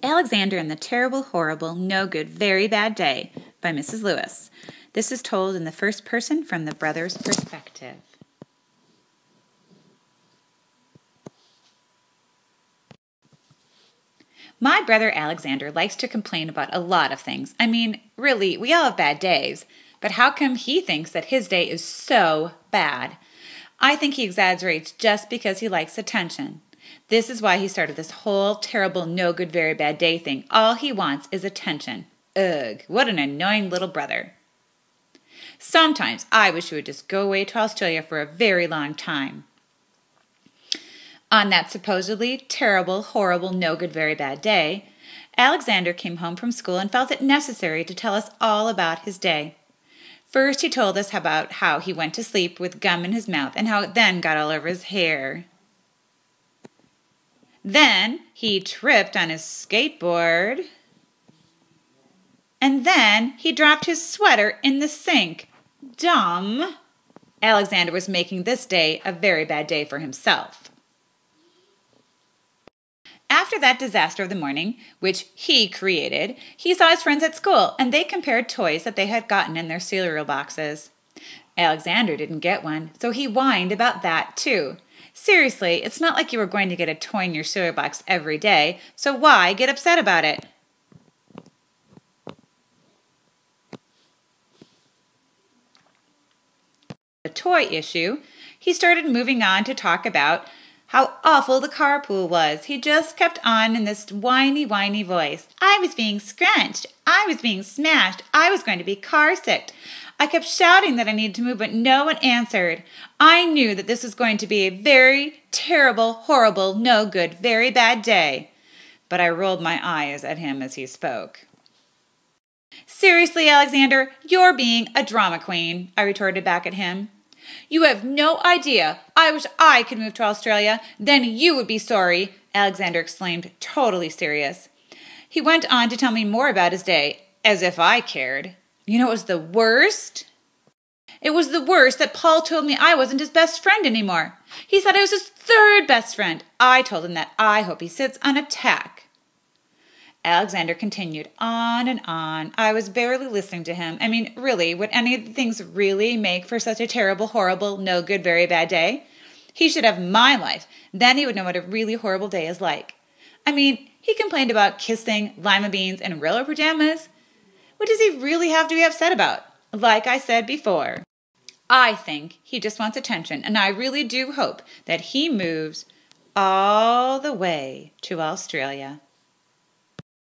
Alexander and the Terrible, Horrible, No Good, Very Bad Day by Mrs. Lewis. This is told in the first person from the brother's perspective. My brother Alexander likes to complain about a lot of things. I mean, really, we all have bad days. But how come he thinks that his day is so bad? I think he exaggerates just because he likes attention. This is why he started this whole terrible, no good, very bad day thing. All he wants is attention. Ugh, what an annoying little brother. Sometimes I wish he would just go away to Australia for a very long time. On that supposedly terrible, horrible, no good, very bad day, Alexander came home from school and felt it necessary to tell us all about his day. First, he told us about how he went to sleep with gum in his mouth and how it then got all over his hair. Then he tripped on his skateboard. And then he dropped his sweater in the sink. Dumb. Alexander was making this day a very bad day for himself. After that disaster of the morning, which he created, he saw his friends at school, and they compared toys that they had gotten in their cereal boxes. Alexander didn't get one, so he whined about that too. Seriously, it's not like you were going to get a toy in your cereal box every day, so why get upset about it? The toy issue, he started moving on to talk about how awful the carpool was. He just kept on in this whiny voice. I was being scrunched. I was being smashed. I was going to be car sick. I kept shouting that I needed to move, but no one answered. I knew that this was going to be a very terrible, horrible, no good, very bad day. But I rolled my eyes at him as he spoke. Seriously, Alexander, you're being a drama queen, I retorted back at him. You have no idea. I wish I could move to Australia. Then you would be sorry, Alexander exclaimed, totally serious. He went on to tell me more about his day, as if I cared. You know what was the worst? It was the worst that Paul told me I wasn't his best friend anymore. He said I was his third best friend. I told him that I hope he sits on a tack. Alexander continued on and on. I was barely listening to him. I mean, really, would any of the things really make for such a terrible, horrible, no good, very bad day? He should have my life. Then he would know what a really horrible day is like. I mean, he complained about kissing, lima beans, and Rillo pajamas. What does he really have to be upset about? Like I said before, I think he just wants attention, and I really do hope that he moves all the way to Australia.